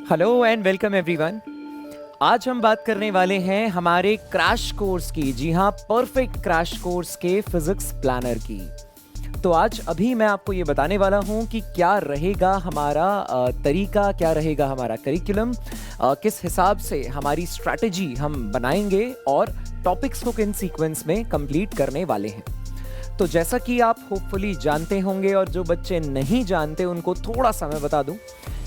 Hello and welcome everyone. आज हम बात करने वाले हैं हमारे क्रैश कोर्स की, जी हाँ, परफेक्ट क्रैश कोर्स के फिजिक्स प्लानर की। तो आज अभी मैं आपको ये बताने वाला हूँ कि क्या रहेगा हमारा तरीका, क्या रहेगा हमारा करिकुलम, किस हिसाब से हमारी स्ट्रैटेजी हम बनाएंगे और टॉपिक्स को किन सीक्वेंस में कंप्लीट करने वाले हैं। तो जैसा कि आप होपफुली जानते होंगे और जो बच्चे नहीं जानते उनको थोड़ा सा मैं बता दूं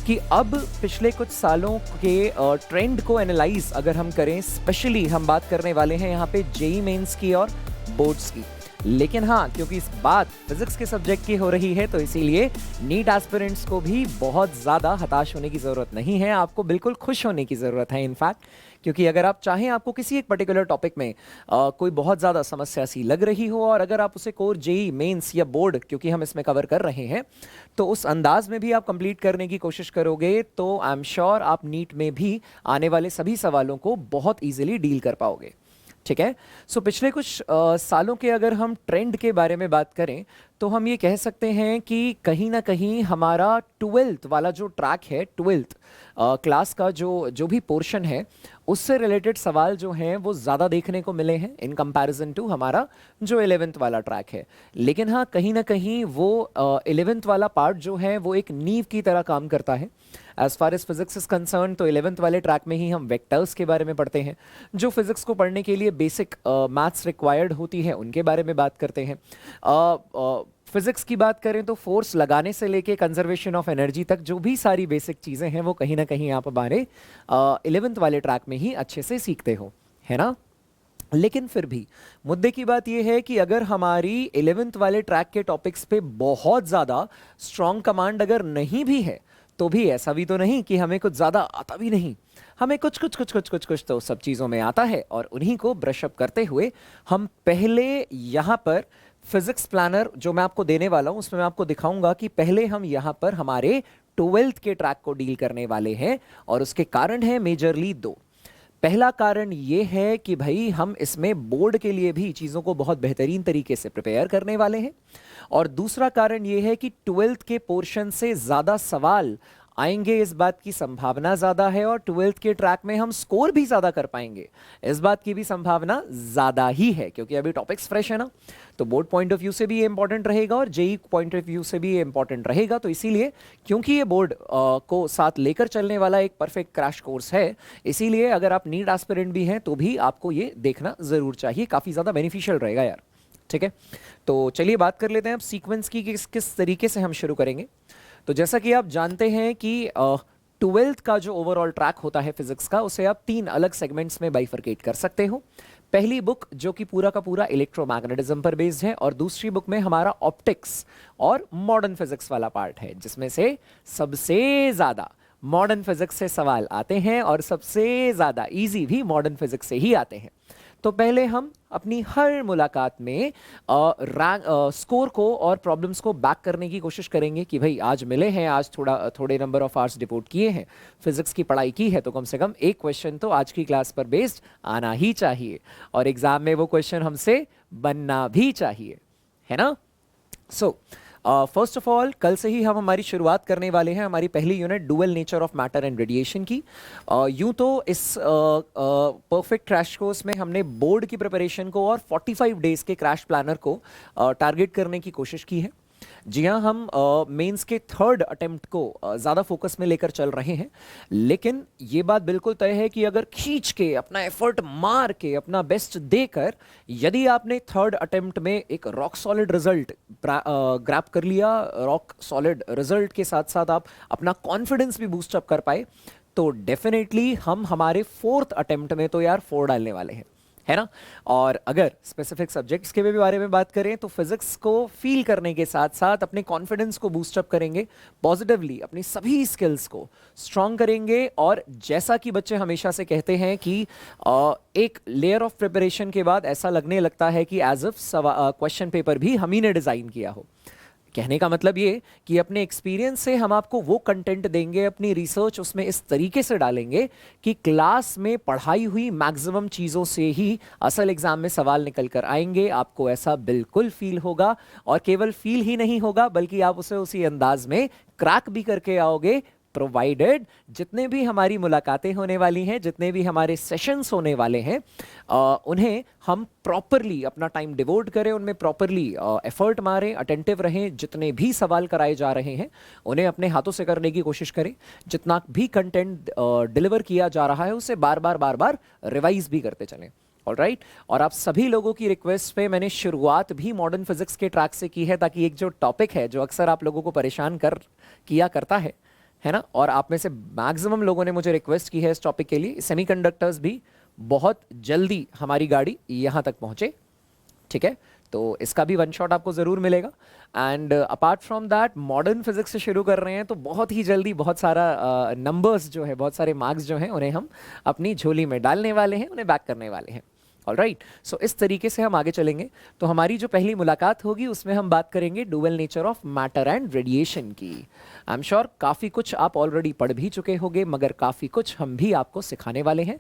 कि अब पिछले कुछ सालों के ट्रेंड को एनालाइज अगर हम करें, स्पेशली हम बात करने वाले हैं यहाँ पे जेई मेंस की और बोर्ड्स की। लेकिन हाँ, क्योंकि इस बात फिजिक्स के सब्जेक्ट की हो रही है तो इसीलिए नीट एस्पिरेंट्स को भी बहुत ज़्यादा हताश होने की ज़रूरत नहीं है, आपको बिल्कुल खुश होने की ज़रूरत है इनफैक्ट। क्योंकि अगर आप चाहें, आपको किसी एक पर्टिकुलर टॉपिक में कोई बहुत ज़्यादा समस्या सी लग रही हो और अगर आप उसे कोर जेई मेंस या बोर्ड, क्योंकि हम इसमें कवर कर रहे हैं, तो उस अंदाज में भी आप कंप्लीट करने की कोशिश करोगे तो आई एम श्योर आप नीट में भी आने वाले सभी सवालों को बहुत ईजिली डील कर पाओगे। ठीक है। सो पिछले कुछ सालों के अगर हम ट्रेंड के बारे में बात करें तो हम ये कह सकते हैं कि कहीं ना कहीं हमारा 12th वाला जो ट्रैक है, 12th क्लास का जो भी पोर्शन है, उससे रिलेटेड सवाल जो हैं वो ज़्यादा देखने को मिले हैं इन कंपैरिजन टू हमारा जो 11th वाला ट्रैक है। लेकिन हाँ, कहीं ना कहीं वो 11th वाला पार्ट जो है वो एक नींव की तरह काम करता है। As far as physics is concern तो 11th वाले ट्रैक में ही हम वेक्टर्स के बारे में पढ़ते हैं, जो फिजिक्स को पढ़ने के लिए बेसिक मैथ्स रिक्वायर्ड होती है, उनके बारे में बात करते हैं। फिजिक्स की बात करें तो फोर्स लगाने से लेके कंजर्वेशन ऑफ एनर्जी तक जो भी सारी बेसिक चीज़ें हैं वो कहीं ना कहीं आप हमारे 11th वाले ट्रैक में ही अच्छे से सीखते हो, है ना। लेकिन फिर भी मुद्दे की बात यह है कि अगर हमारी 11th वाले ट्रैक के टॉपिक्स पे बहुत ज़्यादा स्ट्रॉन्ग कमांड अगर नहीं भी है तो भी ऐसा भी तो नहीं कि हमें कुछ ज़्यादा आता भी नहीं। हमें कुछ तो सब चीज़ों में आता है और उन्हीं को ब्रशअप करते हुए हम पहले यहाँ पर फिजिक्स प्लानर जो मैं आपको देने वाला हूँ उसमें मैं आपको दिखाऊंगा कि पहले हम यहाँ पर हमारे 12th के ट्रैक को डील करने वाले हैं और उसके कारण है मेजरली दो। पहला कारण ये है कि भाई हम इसमें बोर्ड के लिए भी चीज़ों को बहुत बेहतरीन तरीके से प्रिपेयर करने वाले हैं और दूसरा कारण ये है कि 12th के पोर्शन से ज़्यादा सवाल आएंगे, इस बात की संभावना ज़्यादा है और 12th के ट्रैक में हम स्कोर भी ज़्यादा कर पाएंगे, इस बात की भी संभावना ज़्यादा ही है, क्योंकि अभी टॉपिक्स फ्रेश है ना। तो बोर्ड पॉइंट ऑफ व्यू से भी ये इंपॉर्टेंट रहेगा और जेई पॉइंट ऑफ व्यू से भी ये इंपॉर्टेंट रहेगा। तो इसीलिए क्योंकि ये बोर्ड को साथ लेकर चलने वाला एक परफेक्ट क्रैश कोर्स है, इसीलिए अगर आप नीट एस्पिरेंट भी हैं तो भी आपको ये देखना ज़रूर चाहिए, काफ़ी ज़्यादा बेनिफिशियल रहेगा यार। ठीक है, तो चलिए बात कर लेते हैं अब सीक्वेंस की, किस किस तरीके से हम शुरू करेंगे। तो जैसा कि आप जानते हैं कि 12th का जो ओवरऑल ट्रैक होता है फिजिक्स का, उसे आप 3 अलग सेगमेंट्स में बाइफरकेट कर सकते हो। पहली बुक जो कि पूरा का पूरा इलेक्ट्रोमैग्नेटिज्म पर बेस्ड है और दूसरी बुक में हमारा ऑप्टिक्स और मॉडर्न फिजिक्स वाला पार्ट है, जिसमें से सबसे ज़्यादा मॉडर्न फिजिक्स से सवाल आते हैं और सबसे ज़्यादा इजी भी मॉडर्न फिजिक्स से ही आते हैं। तो पहले हम अपनी हर मुलाकात में स्कोर को और प्रॉब्लम्स को बैक करने की कोशिश करेंगे कि भाई आज मिले हैं, आज थोड़े नंबर ऑफ आवर्स डिपोट किए हैं, फिजिक्स की पढ़ाई की है, तो कम से कम एक क्वेश्चन तो आज की क्लास पर बेस्ड आना ही चाहिए और एग्जाम में वो क्वेश्चन हमसे बनना भी चाहिए, है ना। सो फर्स्ट ऑफ ऑल, कल से ही हम हमारी शुरुआत करने वाले हैं हमारी पहली unit dual nature of matter and radiation की। यूं तो इस परफेक्ट क्रैश कोर्स में हमने बोर्ड की प्रिपरेशन को और 45 डेज के क्रैश प्लानर को टारगेट करने की कोशिश की है। जी हाँ, हम मेंस के 3rd अटेम्प्ट को ज़्यादा फोकस में लेकर चल रहे हैं, लेकिन ये बात बिल्कुल तय है कि अगर खींच के अपना एफर्ट मार के अपना बेस्ट देकर यदि आपने 3rd अटेम्प्ट में एक रॉक सॉलिड रिजल्ट ग्रैब कर लिया, रॉक सॉलिड रिजल्ट के साथ साथ आप अपना कॉन्फिडेंस भी बूस्ट अप कर पाए, तो डेफिनेटली हम हमारे 4th अटेम्प्ट में तो यार 4 डालने वाले हैं, है ना। और अगर स्पेसिफिक सब्जेक्ट्स के भी बारे में बात करें तो फिजिक्स को फील करने के साथ साथ अपने कॉन्फिडेंस को बूस्ट अप करेंगे पॉजिटिवली, अपनी सभी स्किल्स को स्ट्रॉन्ग करेंगे। और जैसा कि बच्चे हमेशा से कहते हैं कि एक लेयर ऑफ प्रिपरेशन के बाद ऐसा लगने लगता है कि एज इफ क्वेश्चन पेपर भी हम ही ने डिज़ाइन किया हो। कहने का मतलब ये कि अपने एक्सपीरियंस से हम आपको वो कंटेंट देंगे, अपनी रिसर्च उसमें इस तरीके से डालेंगे कि क्लास में पढ़ाई हुई मैक्सिमम चीज़ों से ही असल एग्जाम में सवाल निकल कर आएंगे। आपको ऐसा बिल्कुल फील होगा और केवल फील ही नहीं होगा बल्कि आप उसे उसी अंदाज में क्रैक भी करके आओगे प्रोवाइडेड जितने भी हमारी मुलाकातें होने वाली हैं, जितने भी हमारे सेशंस होने वाले हैं, उन्हें हम प्रॉपरली अपना टाइम डिवोट करें, उनमें प्रॉपरली एफर्ट मारें, अटेंटिव रहें, जितने भी सवाल कराए जा रहे हैं उन्हें अपने हाथों से करने की कोशिश करें, जितना भी कंटेंट डिलीवर किया जा रहा है उसे बार बार रिवाइज भी करते चलें। ऑलराइट, और आप सभी लोगों की रिक्वेस्ट पे मैंने शुरुआत भी मॉडर्न फिजिक्स के ट्रैक से की है, ताकि एक जो टॉपिक है जो अक्सर आप लोगों को परेशान किया करता है ना, और आप में से मैक्सिमम लोगों ने मुझे रिक्वेस्ट की है इस टॉपिक के लिए, सेमीकंडक्टर्स भी बहुत जल्दी हमारी गाड़ी यहाँ तक पहुँचे, ठीक है, तो इसका भी वन शॉट आपको ज़रूर मिलेगा। And apart from that modern physics से शुरू कर रहे हैं तो बहुत ही जल्दी बहुत सारा नंबर्स जो है, बहुत सारे मार्क्स जो हैं उन्हें हम अपनी झोली में डालने वाले हैं, उन्हें बैक करने वाले हैं। ऑलराइट, सो इस तरीके से हम आगे चलेंगे। तो हमारी जो पहली मुलाकात होगी उसमें हम बात करेंगे dual nature of matter and radiation की। आई एम श्योर काफ़ी कुछ आप ऑलरेडी पढ़ भी चुके होंगे, मगर काफ़ी कुछ हम भी आपको सिखाने वाले हैं।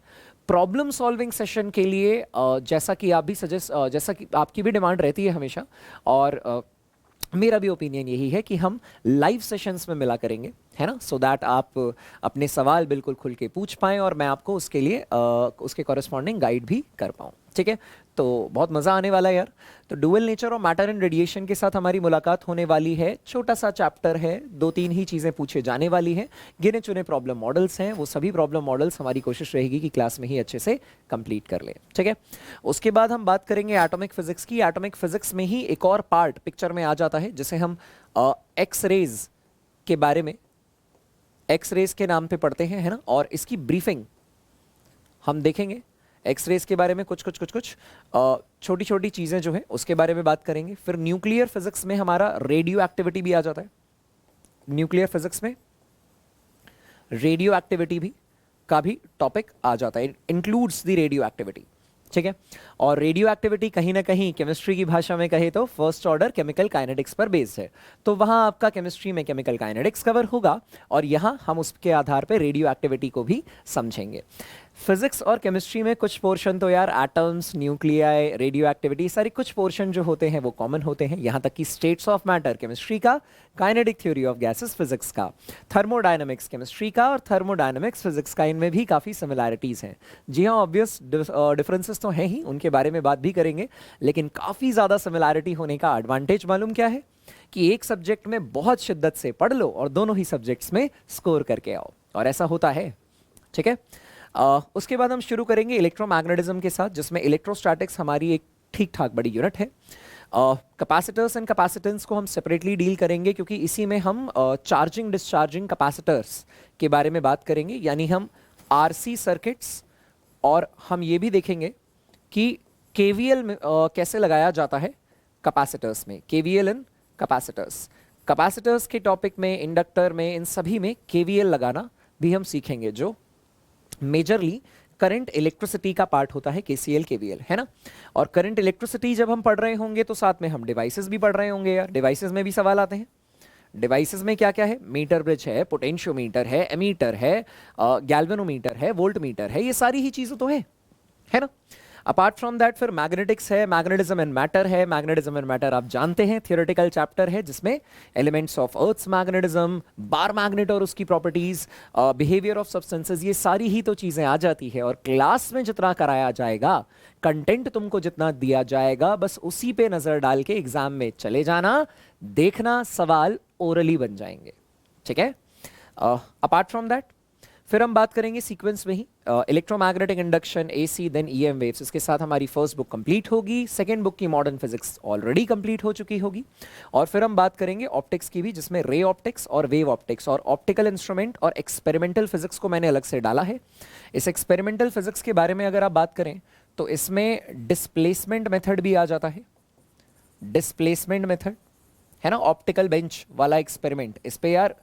प्रॉब्लम सॉल्विंग सेशन के लिए जैसा कि आप भी जैसा कि आपकी भी डिमांड रहती है हमेशा, और मेरा भी ओपिनियन यही है कि हम लाइव सेशंस में मिला करेंगे, है ना, सो दैट आप अपने सवाल बिल्कुल खुल के पूछ पाएँ और मैं आपको उसके लिए उसके कॉरेस्पॉन्डिंग गाइड भी कर पाऊँ, ठीक है। तो बहुत मज़ा आने वाला है यार। तो dual nature of matter and radiation के साथ हमारी मुलाकात होने वाली है। छोटा सा चैप्टर है, 2-3 ही चीज़ें पूछे जाने वाली हैं, गिने चुने प्रॉब्लम मॉडल्स हैं, वो सभी प्रॉब्लम मॉडल्स हमारी कोशिश रहेगी कि क्लास में ही अच्छे से कंप्लीट कर लें, ठीक है। उसके बाद हम बात करेंगे एटॉमिक फिजिक्स की। एटॉमिक फिजिक्स में ही एक और पार्ट पिक्चर में आ जाता है जिसे हम एक्स रेज के बारे में, एक्स रेज के नाम पे पढ़ते हैं, है ना, और इसकी ब्रीफिंग हम देखेंगे। एक्स रेज के बारे में कुछ छोटी छोटी चीज़ें जो हैं उसके बारे में बात करेंगे। फिर न्यूक्लियर फिजिक्स में हमारा रेडियो एक्टिविटी भी आ जाता है। न्यूक्लियर फिजिक्स में रेडियो एक्टिविटी भी का भी टॉपिक आ जाता है, इंक्लूड्स द रेडियो एक्टिविटी, ठीक है। और रेडियो एक्टिविटी कहीं ना कहीं केमिस्ट्री की भाषा में कहे तो फर्स्ट ऑर्डर केमिकल काइनेटिक्स पर बेस्ड है, तो वहाँ आपका केमिस्ट्री में केमिकल काइनेटिक्स कवर होगा और यहाँ हम उसके आधार पर रेडियो एक्टिविटी को भी समझेंगे। फिजिक्स और केमिस्ट्री में कुछ पोर्शन तो यार एटम्स, न्यूक्लियाई, रेडियो एक्टिविटी, सारी कुछ पोर्शन जो होते हैं वो कॉमन होते हैं, यहाँ तक कि स्टेट्स ऑफ मैटर केमिस्ट्री का, kinetic theory of gases physics का, थर्मोडायनामिक्स केमिस्ट्री का और थर्मोडायनामिक्स फिजिक्स का, इनमें भी काफ़ी सिमिलैरिटीज़ हैं। जी हाँ, ऑब्वियस डिफरेंसेस तो हैं ही, उनके बारे में बात भी करेंगे, लेकिन काफ़ी ज़्यादा सिमिलैरिटी होने का एडवांटेज मालूम क्या है कि एक सब्जेक्ट में बहुत शिद्दत से पढ़ लो और दोनों ही सब्जेक्ट्स में स्कोर करके आओ, और ऐसा होता है, ठीक है। उसके बाद हम शुरू करेंगे इलेक्ट्रोमैग्नेटिज्म के साथ, जिसमें इलेक्ट्रोस्टैटिक्स हमारी एक ठीक ठाक बड़ी यूनिट है। कैपेसिटर्स एंड कैपेसिटेंस को हम सेपरेटली डील करेंगे, क्योंकि इसी में हम चार्जिंग डिस्चार्जिंग कैपेसिटर्स के बारे में बात करेंगे, यानी हम आरसी सर्किट्स, और हम ये भी देखेंगे कि केवीएल में कैसे लगाया जाता है कैपेसिटर्स में, केवीएल इन कैपेसिटर्स। कैपेसिटर्स के टॉपिक में, इंडक्टर में, इन सभी में केवीएल लगाना भी हम सीखेंगे, जो मेजरली करंट इलेक्ट्रिसिटी का पार्ट होता है, केसीएल केवीएल, है ना। और करंट इलेक्ट्रिसिटी जब हम पढ़ रहे होंगे तो साथ में हम डिवाइसेस भी पढ़ रहे होंगे यार। डिवाइसेस में भी सवाल आते हैं। डिवाइसेस में क्या क्या है? मीटर ब्रिज है, पोटेंशियोमीटर है, एमीटर है, गैल्वेनोमीटर है, वोल्ट मीटर है, ये सारी ही चीज़ें तो है ना। अपार्ट फ्रॉम दैट फिर मैग्नेटिक्स है, मैग्नेटिज्म एंड मैटर है। मैग्नेटिज्म एंड मैटर आप जानते हैं, थियोरेटिकल चैप्टर है जिसमें elements of earth's magnetism, bar magnet और उसकी प्रॉपर्टीज, बिहेवियर ऑफ सब्सटेंसेस, ये सारी ही तो चीज़ें आ जाती है। और क्लास में जितना कराया जाएगा, कंटेंट तुमको जितना दिया जाएगा, बस उसी पे नज़र डाल के एग्जाम में चले जाना, देखना, सवाल ओरली बन जाएंगे, ठीक है। अपार्ट फ्रॉम दैट फिर हम बात करेंगे सीक्वेंस में ही electromagnetic induction, AC, then EM waves. इसके साथ हमारी फर्स्ट बुक कंप्लीट होगी। सेकंड बुक की मॉडर्न फिजिक्स ऑलरेडी कंप्लीट हो चुकी होगी। और फिर हम बात करेंगे ऑप्टिक्स की भी, जिसमें रे ऑप्टिक्स और वेव ऑप्टिक्स और ऑप्टिकल इंस्ट्रूमेंट और एक्सपेरिमेंटल फिजिक्स को मैंने अलग से डाला है। इस एक्सपेरिमेंटल फिजिक्स के बारे में अगर आप बात करें तो इसमें डिस्प्लेसमेंट मेथड भी आ जाता है। डिस्प्लेसमेंट मेथड है ना, ऑप्टिकल बेंच वाला एक्सपेरिमेंट। इस पे यार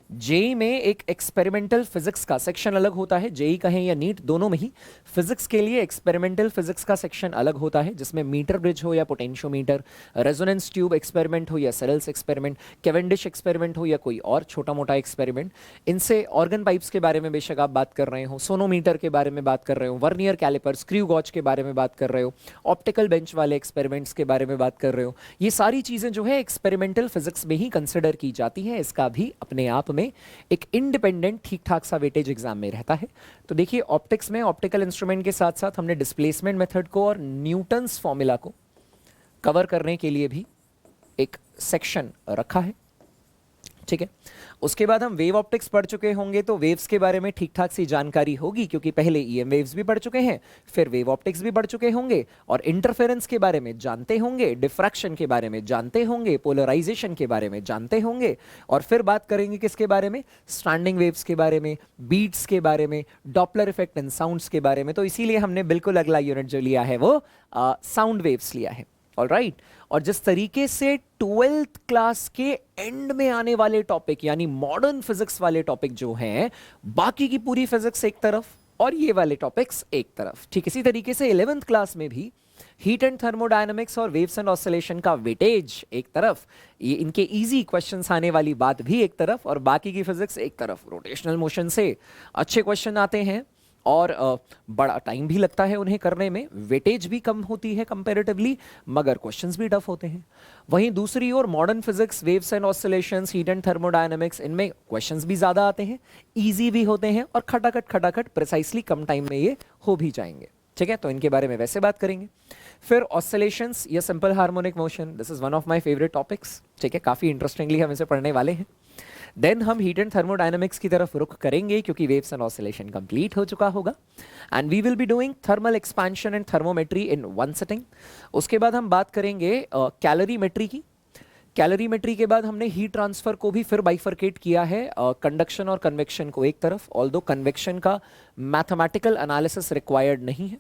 जेई में एक एक्सपेरिमेंटल फिजिक्स का सेक्शन अलग होता है, जेई कहें या नीट, दोनों में ही फिजिक्स के लिए एक्सपेरिमेंटल फिजिक्स का सेक्शन अलग होता है, जिसमें मीटर ब्रिज हो या पोटेंशियोमीटर, रेजोनेंस ट्यूब एक्सपेरिमेंट हो या सेरेल्स एक्सपेरिमेंट, कैवेंडिश एक्सपेरिमेंट हो या कोई और छोटा मोटा एक्सपेरिमेंट, इनसे ऑर्गन पाइप्स के बारे में बेशक आप बात कर रहे हो, सोनोमीटर के बारे में बात कर रहे हो, वर्नियर कैलिपर, स्क्रू गॉज के बारे में बात कर रहे हो, ऑप्टिकल बेंच वाले एक्सपेरिमेंट्स के बारे में बात कर रहे हो, ये सारी चीज़ें जो है एक्सपेरिमेंटल फिजिक्स में ही कंसिडर की जाती हैं। इसका भी अपने आप में में एक इंडिपेंडेंट ठीक ठाक सा वेटेज एग्जाम में रहता है। तो देखिए ऑप्टिक्स में ऑप्टिकल इंस्ट्रूमेंट के साथ साथ हमने डिस्प्लेसमेंट मेथड को और न्यूटन्स फॉर्मूला को कवर करने के लिए भी एक सेक्शन रखा है, ठीक है। उसके बाद हम वेव ऑप्टिक्स पढ़ चुके होंगे, तो वेव्स के बारे में ठीक ठाक सी जानकारी होगी क्योंकि पहले ईएम वेव्स भी पढ़ चुके हैं, फिर वेव ऑप्टिक्स भी पढ़ चुके होंगे और इंटरफेरेंस के बारे में जानते होंगे, डिफ्रैक्शन के बारे में जानते होंगे, पोलराइजेशन के बारे में जानते होंगे और फिर बात करेंगे किसके बारे में, स्टैंडिंग वेव्स के बारे में, बीट्स के बारे में, डॉपलर इफेक्ट एंड साउंड्स के बारे में। तो इसीलिए हमने बिल्कुल अगला यूनिट जो लिया है वो साउंड वेव्स लिया है, ऑलराइट। और जिस तरीके से 12th क्लास के एंड में आने वाले टॉपिक यानी मॉडर्न फिजिक्स वाले टॉपिक जो हैं, बाकी की पूरी फिजिक्स एक तरफ और ये वाले टॉपिक्स एक तरफ, ठीक इसी तरीके से 11th क्लास में भी हीट एंड थर्मोडायनामिक्स और वेव्स एंड ऑसिलेशन का वेटेज एक तरफ, ये इनके इजी क्वेश्चंस आने वाली बात भी एक तरफ और बाकी की फिजिक्स एक तरफ। रोटेशनल मोशन से अच्छे क्वेश्चन आते हैं और बड़ा टाइम भी लगता है उन्हें करने में, वेटेज भी कम होती है कंपैरेटिवली, मगर क्वेश्चंस भी टफ होते हैं। वहीं दूसरी ओर modern physics, waves and oscillations, heat and thermodynamics, इनमें क्वेश्चंस भी ज्यादा आते हैं, इजी भी होते हैं और खटाखट प्रिसाइसली कम टाइम में ये हो भी जाएंगे, ठीक है। तो इनके बारे में वैसे बात करेंगे। फिर ऑसिलेशंस या simple harmonic motion, this is one of my favourite topics, ठीक है, काफी इंटरेस्टिंगली हम इसे पढ़ने वाले हैं। देन हम हीट एंड थर्मोडायनामिक्स की तरफ रुख करेंगे क्योंकि वेव्स एंड ऑसिलेशन कंप्लीट हो चुका होगा and we will be doing thermal expansion and thermometry in one sitting. उसके बाद हम बात करेंगे कैलोरीमेट्री की। कैलोरीमेट्री के बाद हमने हीट ट्रांसफर को भी फिर बाइफरकेट किया है, कंडक्शन और कन्वेक्शन को एक तरफ, ऑल्दो कन्वेक्शन का मैथमेटिकल एनालिसिस रिक्वायर्ड नहीं है,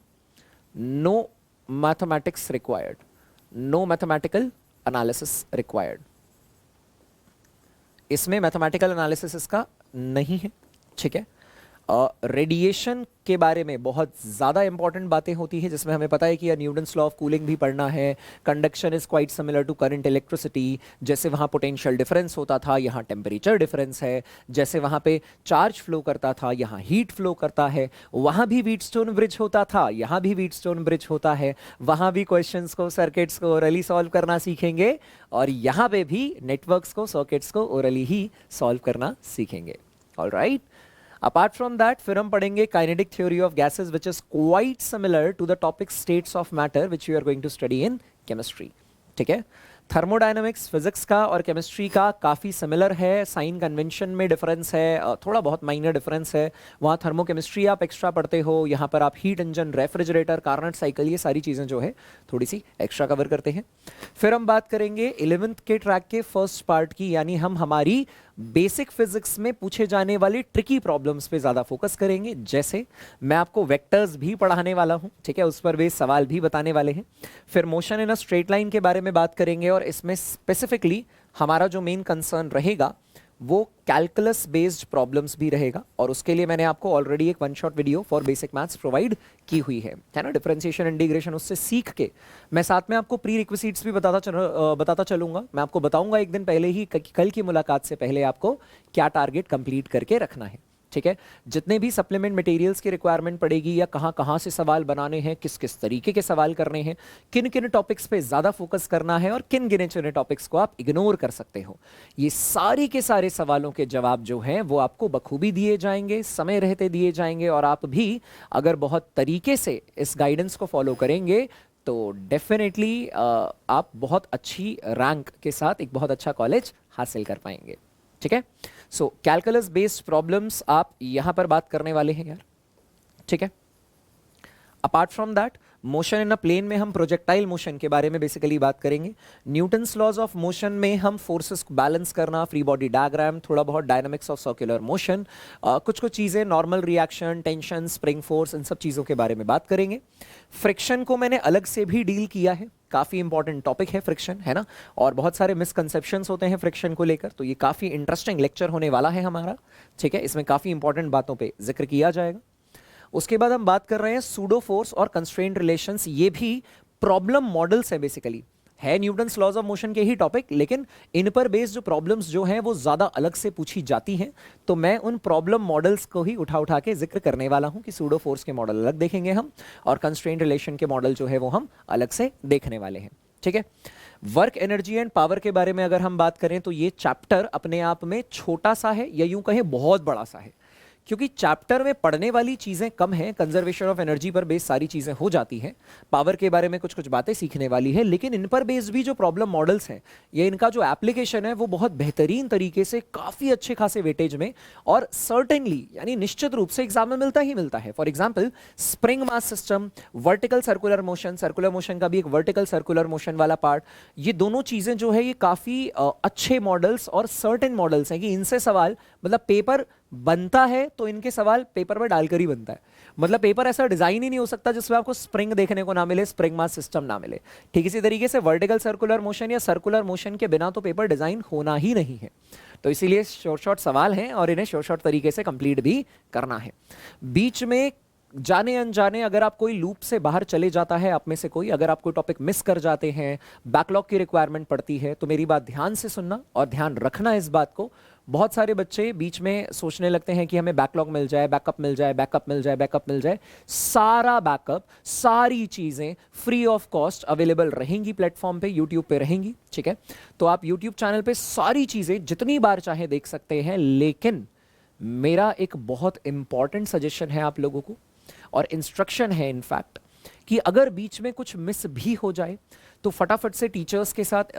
no mathematics required, no mathematical analysis required, इसमें मैथमेटिकल एनालिसिस इसका नहीं है, ठीक है। रेडिएशन के बारे में बहुत ज़्यादा इंपॉर्टेंट बातें होती है जिसमें हमें पता है कि न्यूटन्स लॉ ऑफ कूलिंग भी पढ़ना है, conduction is quite similar to current electricity, जैसे वहाँ पोटेंशियल डिफरेंस होता था यहाँ टेम्परेचर डिफरेंस है, जैसे वहाँ पे चार्ज फ्लो करता था यहाँ हीट फ्लो करता है, वहाँ भी व्हीटस्टोन ब्रिज होता था यहाँ भी व्हीटस्टोन ब्रिज होता है, वहाँ भी क्वेश्चंस को सर्किट्स को ओरली सॉल्व करना सीखेंगे और यहाँ पे भी नेटवर्क्स को सर्किट्स को ओरली ही सॉल्व करना सीखेंगे, ऑलराइट। Apart from that, फिर हम पढ़ेंगे kinetic theory of gases which is quite similar to the topic states of matter which we are going to study in chemistry, ठीक है। थर्मोडायनामिक्स फिजिक्स का और केमिस्ट्री का काफ़ी सिमिलर है, साइन कन्वेंशन में डिफरेंस है, थोड़ा बहुत माइनर डिफरेंस है, वहाँ थर्मोकेमिस्ट्री आप एक्स्ट्रा पढ़ते हो, यहाँ पर आप heat engine, refrigerator, Carnot cycle, ये सारी चीज़ें जो है थोड़ी सी एक्स्ट्रा कवर करते हैं। फिर हम बात करेंगे 11th के ट्रैक के फर्स्ट पार्ट की, यानी हम हमारी बेसिक फिजिक्स में पूछे जाने वाली ट्रिकी प्रॉब्लम्स पे ज्यादा फोकस करेंगे, जैसे मैं आपको वेक्टर्स भी पढ़ाने वाला हूं, ठीक है, उस पर वे सवाल भी बताने वाले हैं। फिर motion in a straight line के बारे में बात करेंगे और इसमें स्पेसिफिकली हमारा जो मेन कंसर्न रहेगा वो कैलकुलस बेस्ड प्रॉब्लम्स भी रहेगा और उसके लिए मैंने आपको ऑलरेडी एक one shot video for basic maths provide की हुई है ना, डिफरेंशिएशन इंटीग्रेशन, उससे सीख के मैं साथ में आपको प्री रिक्विजिट्स भी बताता चलूंगा। मैं आपको बताऊंगा एक दिन पहले ही कल की मुलाकात से पहले आपको क्या टारगेट कंप्लीट करके रखना है, ठीक है। जितने भी सप्लीमेंट मटेरियल्स की रिक्वायरमेंट पड़ेगी या कहाँ से सवाल बनाने हैं, किस किस तरीके के सवाल करने हैं, किन किन टॉपिक्स पे ज़्यादा फोकस करना है और किन गिने चुने टॉपिक्स को आप इग्नोर कर सकते हो, ये सारे के सारे सवालों के जवाब जो हैं वो आपको बखूबी दिए जाएंगे, समय रहते दिए जाएंगे और आप भी अगर बहुत तरीके से इस गाइडेंस को फॉलो करेंगे तो डेफिनेटली आप बहुत अच्छी रैंक के साथ एक बहुत अच्छा कॉलेज हासिल कर पाएंगे, ठीक है। सो कैलकुलस बेस्ड प्रॉब्लम्स आप यहां पर बात करने वाले हैं यार, ठीक है। Apart from that motion in a plane में हम प्रोजेक्टाइल मोशन के बारे में बेसिकली बात करेंगे। न्यूटन्स लॉज ऑफ मोशन में हम फोर्सेस को बैलेंस करना, फ्री बॉडी डायग्राम, थोड़ा बहुत डायनामिक्स ऑफ सर्कुलर मोशन, कुछ चीज़ें, normal reaction, tension, spring force, इन सब चीज़ों के बारे में बात करेंगे। फ्रिक्शन को मैंने अलग से भी डील किया है, काफ़ी इंपॉर्टेंट टॉपिक है फ्रिक्शन, है ना, और बहुत सारे मिसकंसेप्शंस होते हैं फ्रिक्शन को लेकर, तो ये काफ़ी इंटरेस्टिंग लेक्चर होने वाला है हमारा, ठीक है। इसमें काफ़ी इंपॉर्टेंट बातों पे जिक्र किया जाएगा। उसके बाद हम बात कर रहे हैं सूडो फोर्स और कंस्ट्रेंट रिलेशंस, ये भी प्रॉब्लम मॉडल्स है, बेसिकली है न्यूटन्स लॉज ऑफ मोशन के ही टॉपिक, लेकिन इन पर बेस्ड जो प्रॉब्लम्स जो हैं वो ज़्यादा अलग से पूछी जाती हैं, तो मैं उन प्रॉब्लम मॉडल्स को ही उठा के जिक्र करने वाला हूं कि सूडो फोर्स के मॉडल अलग देखेंगे हम और कंस्ट्रेंट रिलेशन के मॉडल जो है वो हम अलग से देखने वाले हैं, ठीक है। वर्क एनर्जी एंड पावर के बारे में अगर हम बात करें तो ये चैप्टर अपने आप में छोटा सा है या यूं कहें बहुत बड़ा सा है, क्योंकि चैप्टर में पढ़ने वाली चीजें कम हैं, कंजर्वेशन ऑफ एनर्जी पर बेस्ड सारी चीजें हो जाती हैं, पावर के बारे में कुछ कुछ बातें सीखने वाली है, लेकिन इन पर बेस्ड भी जो प्रॉब्लम मॉडल्स हैं या इनका जो एप्लीकेशन है वो बहुत बेहतरीन तरीके से काफी अच्छे खासे वेटेज में और सर्टेनली यानी निश्चित रूप से एग्जाम में मिलता ही मिलता है। For example spring mass system, vertical circular motion का भी एक वर्टिकल सर्कुलर मोशन वाला पार्ट, ये दोनों चीजें जो है ये काफी अच्छे मॉडल्स और सर्टेन मॉडल्स हैं कि इनसे सवाल मतलब पेपर बनता है तो इनके सवाल पेपर में डालकर ही बनता है। मतलब पेपर ऐसा डिजाइन ही नहीं हो सकता जिसमें आपको स्प्रिंग देखने को ना मिले, स्प्रिंग मास सिस्टम ना मिले। ठीक इसी तरीके से वर्टिकल सर्कुलर मोशन या सर्कुलर मोशन के बिना तो पेपर डिजाइन होना ही नहीं है। तो इसीलिए शॉर्ट शॉर्ट सवाल हैं और इन्हें शॉर्ट शॉर्ट तरीके से कंप्लीट भी करना है। बीच में जाने अनजाने अगर आप कोई लूप से बाहर चले जाता है, आप में से कोई अगर आप कोई टॉपिक मिस कर जाते हैं, बैकलॉग की रिक्वायरमेंट पड़ती है, तो मेरी बात ध्यान से सुनना और ध्यान रखना इस बात को। बहुत सारे बच्चे बीच में सोचने लगते हैं कि हमें बैकलॉग मिल जाए, बैकअप मिल जाए, बैकअप मिल जाए, बैकअप मिल जाए। सारा बैकअप, सारी चीजें फ्री ऑफ कॉस्ट अवेलेबल रहेंगी प्लेटफॉर्म पे, यूट्यूब पे रहेंगी। ठीक है, तो आप यूट्यूब चैनल पे सारी चीजें जितनी बार चाहे देख सकते हैं, लेकिन मेरा एक बहुत इंपॉर्टेंट सजेशन है आप लोगों को और इंस्ट्रक्शन है इनफैक्ट कि अगर बीच में कुछ मिस भी हो जाए तो फटाफट से टीचर्स के साथ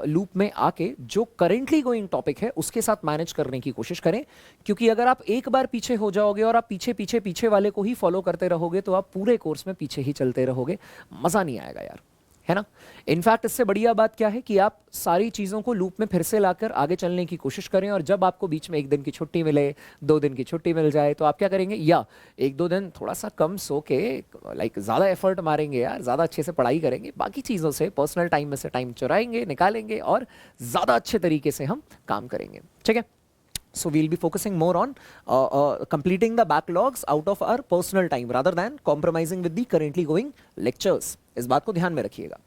लूप में आके जो करेंटली गोइंग टॉपिक है उसके साथ मैनेज करने की कोशिश करें, क्योंकि अगर आप एक बार पीछे हो जाओगे और आप पीछे पीछे पीछे वाले को ही फॉलो करते रहोगे तो आप पूरे कोर्स में पीछे ही चलते रहोगे, मज़ा नहीं आएगा यार, है ना। इनफैक्ट इससे बढ़िया बात क्या है कि आप सारी चीज़ों को लूप में फिर से लाकर आगे चलने की कोशिश करें और जब आपको बीच में 1 दिन की छुट्टी मिले, 2 दिन की छुट्टी मिल जाए तो आप क्या करेंगे, या 1-2 दिन थोड़ा सा कम सो के लाइक ज़्यादा एफर्ट मारेंगे यार, ज़्यादा अच्छे से पढ़ाई करेंगे, बाकी चीज़ों से पर्सनल टाइम में से टाइम चुराएंगे, निकालेंगे और ज़्यादा अच्छे तरीके से हम काम करेंगे। ठीक है, so we'll be focusing more on completing the backlogs out of our personal time rather than compromising with the currently going lectures। इस बात को ध्यान में रखिएगा।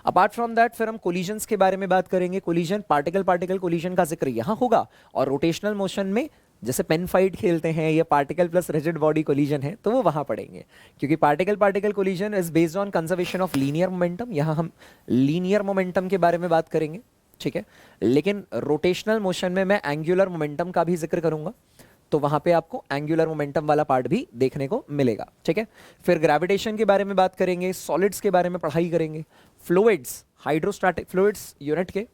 अपार्ट फ्रॉम दैट फिर हम कोलिजन्स के बारे में बात करेंगे। कोलिजन, पार्टिकल पार्टिकल कोलिजन का जिक्र यहाँ होगा और रोटेशनल मोशन में जैसे पेन फाइट खेलते हैं या particle plus rigid body collision है तो वो वहाँ पढ़ेंगे, क्योंकि particle particle collision is based on conservation of linear momentum. यहाँ हम लीनियर मोमेंटम के बारे में बात करेंगे। ठीक है, लेकिन रोटेशनल मोशन में मैं एंगुलर मोमेंटम का भी जिक्र करूंगा, तो वहां पे आपको एंगुलर मोमेंटम वाला पार्ट भी देखने को मिलेगा। ठीक है, फिर ग्रेविटेशन के बारे में बात करेंगे, सॉलिड्स के बारे में पढ़ाई करेंगे, फ्लूइड्स, हाइड्रोस्टैटिक फ्लूइड्स यूनिट के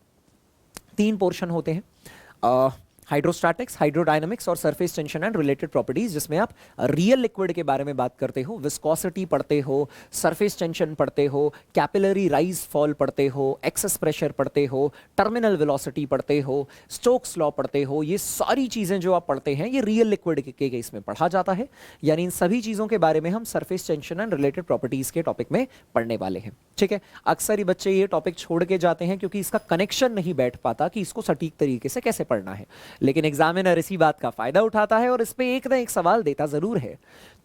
3 पोर्शन होते हैं, हाइड्रोस्टैटिक्स, हाइड्रोडायनामिक्स और surface tension and related properties, जिसमें आप रियल लिक्विड के बारे में बात करते हो, विस्कोसिटी पढ़ते हो, सरफेस टेंशन पढ़ते हो, कैपिलरी राइज फॉल पढ़ते हो, एक्सेस प्रेशर पढ़ते हो, टर्मिनल वेलोसिटी पढ़ते हो, स्टोक्स लॉ पढ़ते हो। ये सारी चीज़ें जो आप पढ़ते हैं ये रियल लिक्विड के केस में पढ़ा जाता है, यानी इन सभी चीज़ों के बारे में हम surface tension and related properties के टॉपिक में पढ़ने वाले हैं। ठीक है, अक्सर ही बच्चे ये टॉपिक छोड़ के जाते हैं क्योंकि इसका कनेक्शन नहीं बैठ पाता कि इसको सटीक तरीके से कैसे पढ़ना है, लेकिन एग्जामिनर इसी बात का फायदा उठाता है और इस पे एक ना एक सवाल देता जरूर है।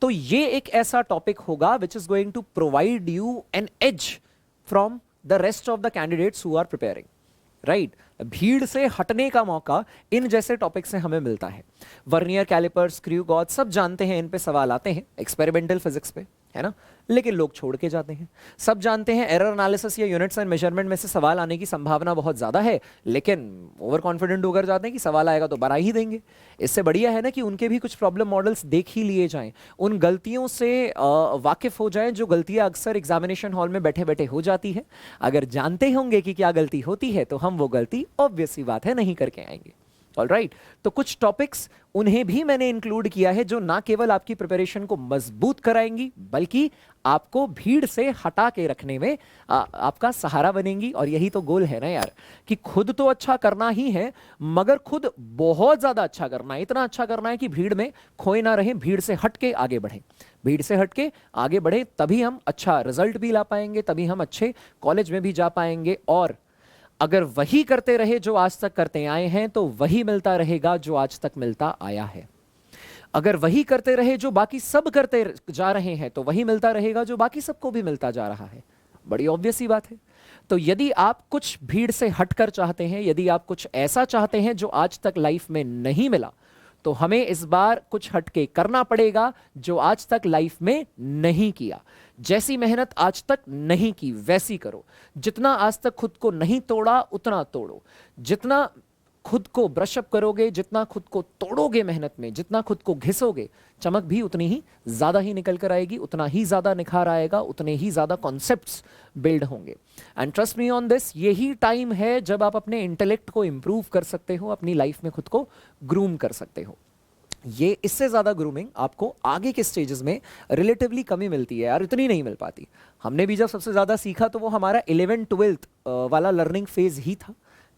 तो ये एक ऐसा टॉपिक होगा which is going to provide you an edge from the rest of the candidates who are preparing, right. भीड़ से हटने का मौका इन जैसे टॉपिक से हमें मिलता है। वर्नियर कैलिपर, स्क्रू गॉज सब जानते हैं, इन पे सवाल आते हैं एक्सपेरिमेंटल फिजिक्स पे, है ना, लेकिन लोग छोड़ के जाते हैं। सब जानते हैं एरर एनालिसिस या यूनिट्स एंड मेजरमेंट में से सवाल आने की संभावना बहुत ज़्यादा है, लेकिन ओवर कॉन्फिडेंट होकर जाते हैं कि सवाल आएगा तो बना ही देंगे। इससे बढ़िया है ना कि उनके भी कुछ प्रॉब्लम मॉडल्स देख ही लिए जाएं, उन गलतियों से वाकिफ हो जाएं जो गलतियां अक्सर एग्जामिनेशन हॉल में बैठे बैठे हो जाती है। अगर जानते होंगे कि क्या गलती होती है तो हम वो गलती ऑब्वियस सी बात है नहीं करके आएंगे। ऑलराइट, तो कुछ टॉपिक्स उन्हें भी मैंने इंक्लूड किया है जो ना केवल आपकी प्रिपरेशन को मजबूत कराएंगी बल्कि आपको भीड़ से हटा के रखने में आपका सहारा बनेंगी। और यही तो गोल है ना यार, कि खुद तो अच्छा करना ही है मगर खुद बहुत ज्यादा अच्छा करना है, इतना अच्छा करना है कि भीड़ में खोए ना रहें, भीड़ से हट के आगे बढ़ें। भीड़ से हट के आगे बढ़े तभी हम अच्छा रिजल्ट भी ला पाएंगे, तभी हम अच्छे कॉलेज में भी जा पाएंगे। और अगर वही करते रहे जो आज तक करते आए हैं तो वही मिलता रहेगा जो आज तक मिलता आया है। अगर वही करते रहे जो बाकी सब करते जा रहे हैं तो वही मिलता रहेगा जो बाकी सबको भी मिलता जा रहा है। बड़ी ऑब्वियस सी बात है। तो यदि आप कुछ भीड़ से हटकर चाहते हैं, यदि आप कुछ ऐसा चाहते हैं जो आज तक लाइफ में नहीं मिला, तो हमें इस बार कुछ हटके करना पड़ेगा जो आज तक लाइफ में नहीं किया। जैसी मेहनत आज तक नहीं की वैसी करो, जितना आज तक खुद को नहीं तोड़ा उतना तोड़ो, जितना खुद को ब्रशअप करोगे, जितना खुद को तोड़ोगे मेहनत में, जितना खुद को घिसोगे, चमक भी उतनी ही ज्यादा ही निकल कर आएगी, उतना ही ज्यादा निखार आएगा, उतने ही ज्यादा कॉन्सेप्ट्स बिल्ड होंगे। And trust me on this, यही टाइम है जब आप अपने इंटेलेक्ट को इंप्रूव कर सकते हो, अपनी लाइफ में खुद को ग्रूम कर सकते हो। ये इससे ज़्यादा ग्रूमिंग आपको आगे के स्टेजेस में रिलेटिवली कमी मिलती है यार, इतनी नहीं मिल पाती। हमने भी जब सबसे ज़्यादा सीखा तो वो हमारा 11th-12th वाला लर्निंग फेज ही था,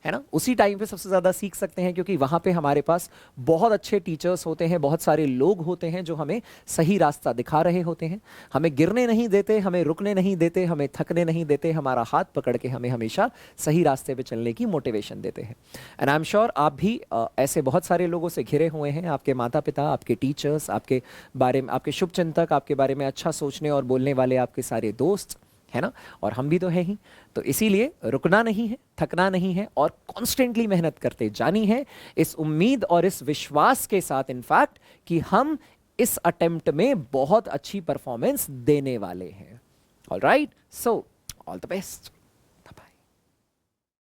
है ना। उसी टाइम पे सबसे ज़्यादा सीख सकते हैं, क्योंकि वहाँ पे हमारे पास बहुत अच्छे टीचर्स होते हैं, बहुत सारे लोग होते हैं जो हमें सही रास्ता दिखा रहे होते हैं, हमें गिरने नहीं देते, हमें रुकने नहीं देते, हमें थकने नहीं देते, हमारा हाथ पकड़ के हमें हमेशा सही रास्ते पे चलने की मोटिवेशन देते हैं। एंड आई एम श्योर आप भी ऐसे बहुत सारे लोगों से घिरे हुए हैं, आपके माता पिता, आपके टीचर्स, आपके बारे में, आपके शुभचिंतक, आपके बारे में अच्छा सोचने और बोलने वाले आपके सारे दोस्त, है ना। और हम भी तो हैं ही, तो इसीलिए रुकना नहीं है, थकना नहीं है और कॉन्स्टेंटली मेहनत करते जानी है, इस उम्मीद और इस विश्वास के साथ इनफैक्ट कि हम इस अटेम्प्ट में बहुत अच्छी परफॉर्मेंस देने वाले हैं। Alright, so all the best.